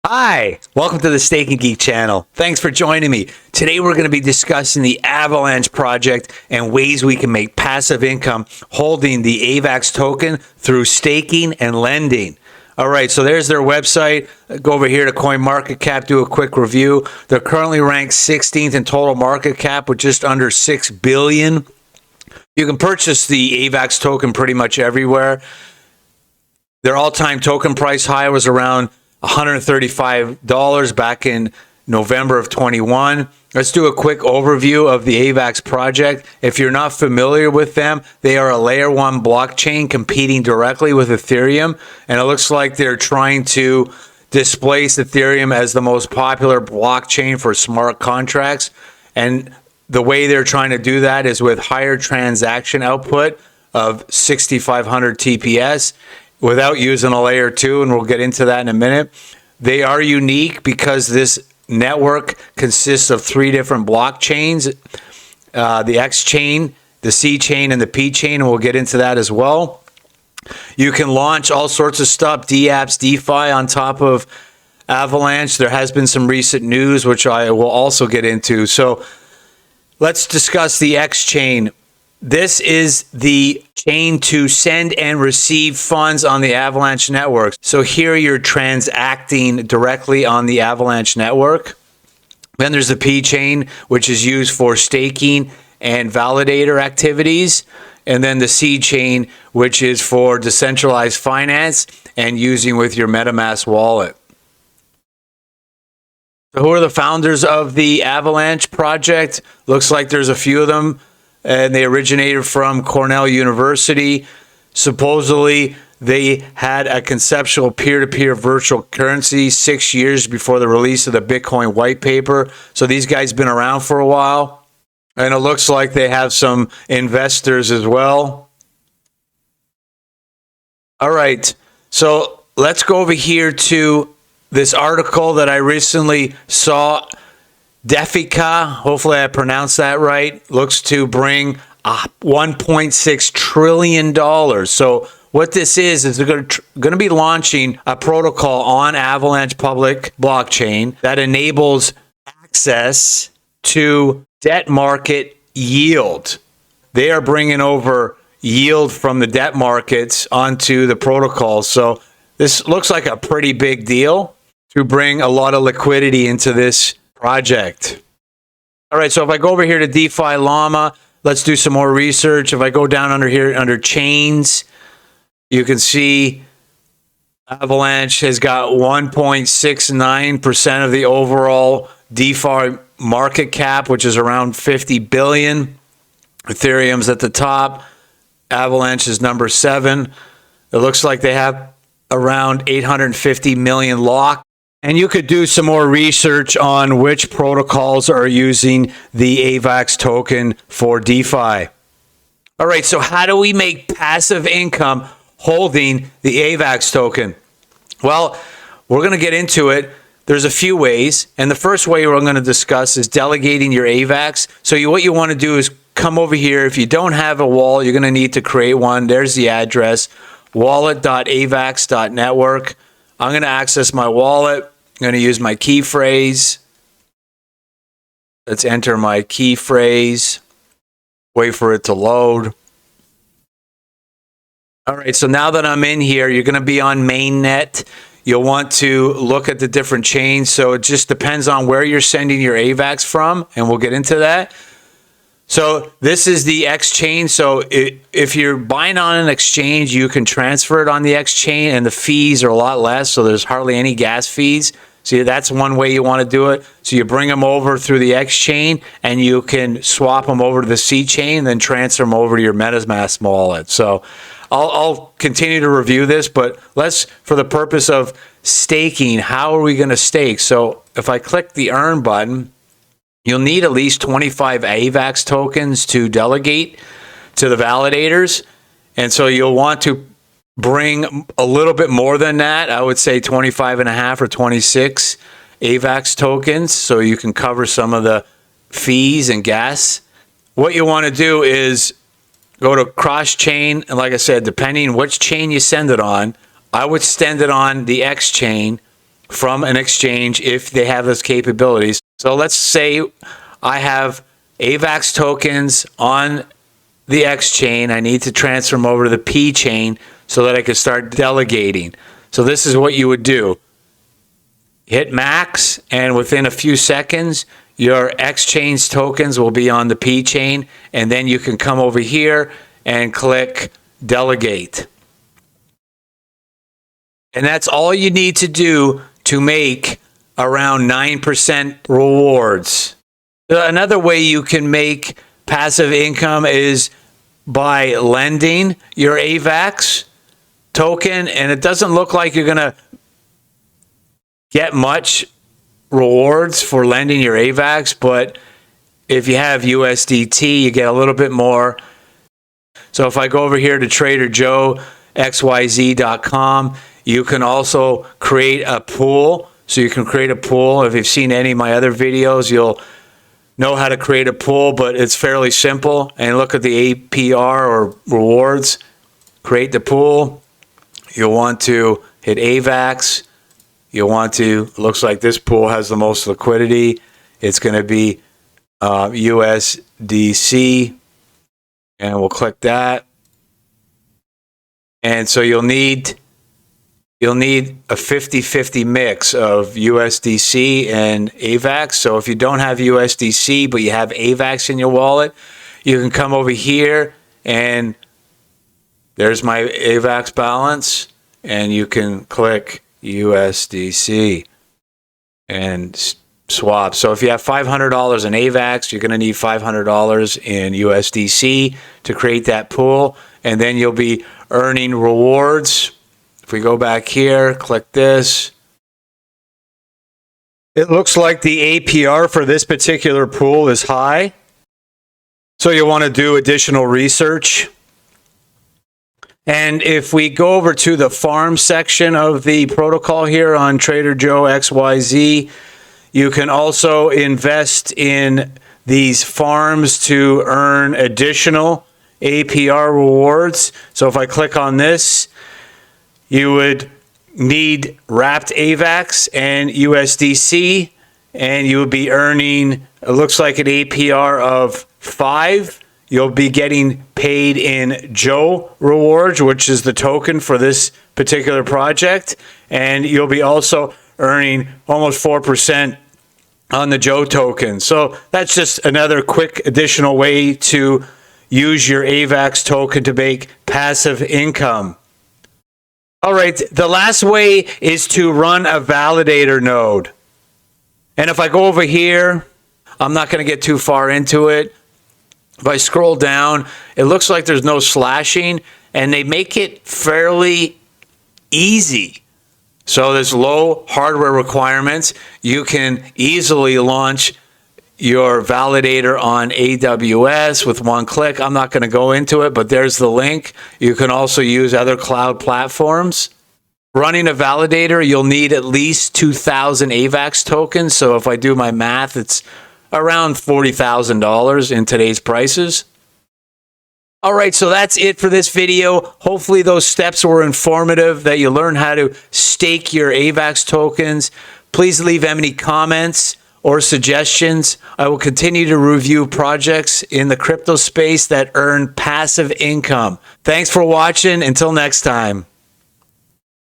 Hi, welcome to the Stake and Geek channel. Thanks for joining me. Today we're going to be discussing the Avalanche project and ways we can make passive income holding the AVAX token through staking and lending. All right, so there's their website. Go over here to CoinMarketCap, do a quick review. They're currently ranked 16th in total market cap with just under 6 billion. You can purchase the AVAX token pretty much everywhere. Their all-time token price high was around $135 back in November of 21. Let's do a quick overview of the AVAX project. If you're not familiar with them, they are a layer 1 blockchain competing directly with Ethereum, and it looks like they're trying to displace Ethereum as the most popular blockchain for smart contracts. And the way they're trying to do that is with higher transaction output of 6,500 TPS without using a layer 2, and we'll get into that in a minute. They are unique because this network consists of 3 different blockchains, the X chain, the C chain, and the P chain, and we'll get into that as well. You can launch all sorts of stuff, dApps, DeFi on top of Avalanche. There has been some recent news, which I will also get into. So let's discuss the X chain. This is the chain to send and receive funds on the Avalanche network. So here you're transacting directly on the Avalanche network. Then there's the P chain, which is used for staking and validator activities. And then the C chain, which is for decentralized finance and using with your MetaMask wallet. So who are the founders of the Avalanche project? Looks like there's a few of them. And they originated from Cornell University. Supposedly, they had a conceptual peer-to-peer virtual currency 6 years before the release of the Bitcoin white paper. So these guys been around for a while. And it looks like they have some investors as well. All right, so let's go over here to this article that I recently saw. defi, hopefully I pronounced that right, looks to bring $1.6 trillion. So what this is they're going to be launching a protocol on Avalanche public blockchain that enables access to debt market yield. They are bringing over yield from the debt markets onto the protocol. So this looks like a pretty big deal to bring a lot of liquidity into this project. All right, so if I go over here to DeFi Llama, let's do some more research. If I go down under here under chains, you can see Avalanche has got 1.69% of the overall DeFi market cap, which is around 50 billion. Ethereum's at the top. Avalanche is number 7. It looks like they have around 850 million locked. And you could do some more research on which protocols are using the AVAX token for DeFi. All right, so how do we make passive income holding the AVAX token? Well, we're going to get into it. There's a few ways, and the first way we're going to discuss is delegating your AVAX. So what you want to do is come over here. If you don't have a wallet, you're going to need to create one. There's the address, wallet.avax.network. I'm going to access my wallet. I'm going to use my key phrase. Let's enter my key phrase. Wait for it to load. All right, so now that I'm in here, you're going to be on Mainnet. You'll want to look at the different chains. So it just depends on where you're sending your AVAX from, and we'll get into that. So this is the X chain. So if you're buying on an exchange, you can transfer it on the X chain, and the fees are a lot less. So there's hardly any gas fees. So that's one way you want to do it. So you bring them over through the X chain, and you can swap them over to the C chain, then transfer them over to your MetaMask wallet. So I'll continue to review this, but let's, for the purpose of staking, how are we going to stake? So if I click the earn button, you'll need at least 25 AVAX tokens to delegate to the validators. And so you'll want to bring a little bit more than that. I would say 25 and a half or 26 AVAX tokens so you can cover some of the fees and gas. What you want to do is go to cross chain. And like I said, depending which chain you send it on, I would send it on the X chain from an exchange if they have those capabilities. So let's say I have AVAX tokens on the X chain. I need to transfer them over to the P chain so that I can start delegating. So this is what you would do. Hit max, and within a few seconds, your X chain's tokens will be on the P chain, and then you can come over here and click delegate. And that's all you need to do to make around 9% rewards. Another way you can make passive income is by lending your AVAX token, and it doesn't look like you're going to get much rewards for lending your AVAX, but if you have USDT, you get a little bit more. So if I go over here to TraderJoeXYZ.com, you can also create a pool. So you can create a pool. If you've seen any of my other videos, you'll know how to create a pool, but it's fairly simple. And look at the APR or rewards. Create the pool. You'll want to hit AVAX. You'll want to, looks like this pool has the most liquidity. It's going to be USDC. And we'll click that. And so you'll need a 50-50 mix of USDC and AVAX. So if you don't have USDC, but you have AVAX in your wallet, you can come over here and there's my AVAX balance, and you can click USDC and swap. So if you have $500 in AVAX, you're going to need $500 in USDC to create that pool, and then you'll be earning rewards. If we go back here, click this. It looks like the APR for this particular pool is high. So you'll want to do additional research. And if we go over to the farm section of the protocol here on TraderJoe XYZ, you can also invest in these farms to earn additional APR rewards. So if I click on this, you would need wrapped AVAX and USDC, and you would be earning, it looks like an APR of 5. You'll be getting paid in Joe rewards, which is the token for this particular project, and you'll be also earning almost 4% on the Joe token. So that's just another quick additional way to use your AVAX token to make passive income. All right, the last way is to run a validator node. And if I go over here, I'm not going to get too far into it. If I scroll down, it looks like there's no slashing, and they make it fairly easy. So there's low hardware requirements. You can easily launch your validator on AWS with one click. I'm not going to go into it, but there's the link. You can also use other cloud platforms. Running a validator, you'll need at least 2,000 AVAX tokens. So if I do my math, it's around $40,000 in today's prices. All right, so that's it for this video. Hopefully those steps were informative, that you learn how to stake your AVAX tokens. Please leave any comments or suggestions. I will continue to review projects in the crypto space that earn passive income. Thanks for watching. Until next time.